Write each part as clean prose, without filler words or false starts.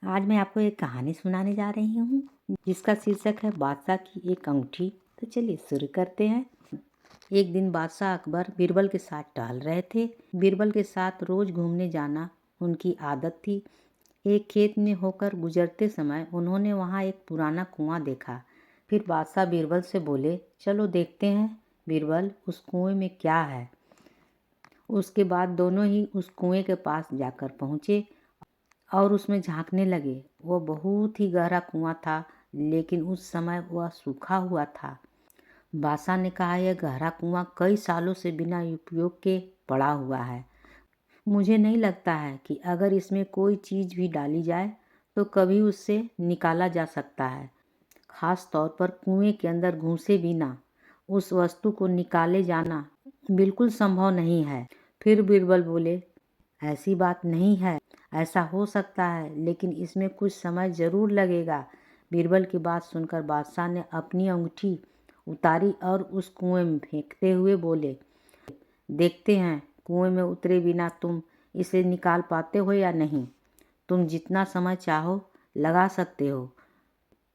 आज मैं आपको एक कहानी सुनाने जा रही हूँ जिसका शीर्षक है बादशाह की एक अंगूठी। तो चलिए शुरू करते हैं। एक दिन बादशाह अकबर बीरबल के साथ टहल रहे थे। बीरबल के साथ रोज घूमने जाना उनकी आदत थी। एक खेत में होकर गुजरते समय उन्होंने वहाँ एक पुराना कुआं देखा। फिर बादशाह बीरबल से बोले, चलो देखते हैं बीरबल उस कुएं में क्या है। उसके बाद दोनों ही उस कुएं के पास जाकर पहुँचे और उसमें झांकने लगे। वो बहुत ही गहरा कुआं था, लेकिन उस समय वह सूखा हुआ था। बादशाह ने कहा, यह गहरा कुआं कई सालों से बिना उपयोग के पड़ा हुआ है। मुझे नहीं लगता है कि अगर इसमें कोई चीज़ भी डाली जाए तो कभी उससे निकाला जा सकता है। खास तौर पर कुएं के अंदर घुसे बिना उस वस्तु को निकाले जाना बिल्कुल संभव नहीं है। फिर बीरबल बोले, ऐसी बात नहीं है, ऐसा हो सकता है, लेकिन इसमें कुछ समय ज़रूर लगेगा। बीरबल की बात सुनकर बादशाह ने अपनी अंगूठी उतारी और उस कुएं में फेंकते हुए बोले, देखते हैं कुएं में उतरे बिना तुम इसे निकाल पाते हो या नहीं। तुम जितना समय चाहो लगा सकते हो।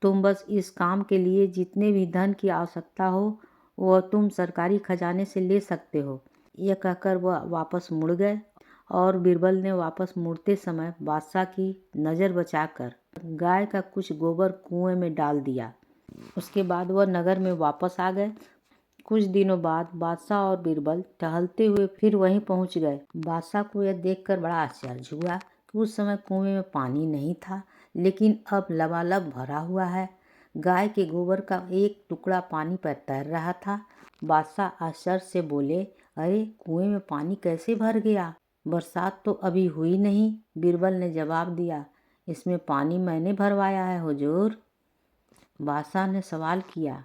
तुम बस इस काम के लिए जितने भी धन की आवश्यकता हो वह तुम सरकारी खजाने से ले सकते हो। यह कहकर वह वापस मुड़ गए और बीरबल ने वापस मुड़ते समय बादशाह की नज़र बचाकर गाय का कुछ गोबर कुएं में डाल दिया। उसके बाद वह नगर में वापस आ गए। कुछ दिनों बाद बादशाह और बीरबल टहलते हुए फिर वहीं पहुंच गए। बादशाह को यह देखकर बड़ा आश्चर्य हुआ कि उस समय कुएं में पानी नहीं था, लेकिन अब लबालब भरा हुआ है। गाय के गोबर का एक टुकड़ा पानी पर तैर रहा था। बादशाह आश्चर्य से बोले, अरे कुएं में पानी कैसे भर गया? बरसात तो अभी हुई नहीं। बीरबल ने जवाब दिया, इसमें पानी मैंने भरवाया है हुजूर। बादशाह ने सवाल किया,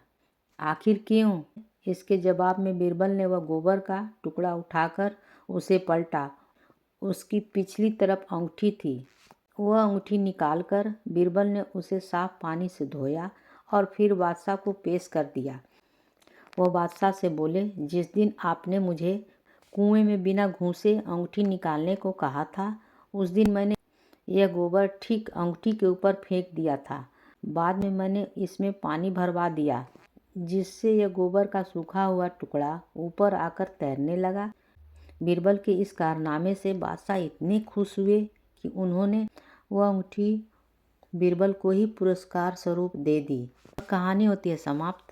आखिर क्यों? इसके जवाब में बीरबल ने वह गोबर का टुकड़ा उठाकर उसे पलटा। उसकी पिछली तरफ अंगूठी थी। वह अंगूठी निकालकर बीरबल ने उसे साफ पानी से धोया और फिर बादशाह को पेश कर दिया। वह बादशाह से बोले, जिस दिन आपने मुझे कुएं में बिना घूसे अंगूठी निकालने को कहा था, उस दिन मैंने यह गोबर ठीक अंगूठी के ऊपर फेंक दिया था। बाद में मैंने इसमें पानी भरवा दिया, जिससे यह गोबर का सूखा हुआ टुकड़ा ऊपर आकर तैरने लगा। बीरबल के इस कारनामे से बादशाह इतने खुश हुए कि उन्होंने वह अंगूठी बीरबल को ही पुरस्कार स्वरूप दे दी। कहानी होती है समाप्त।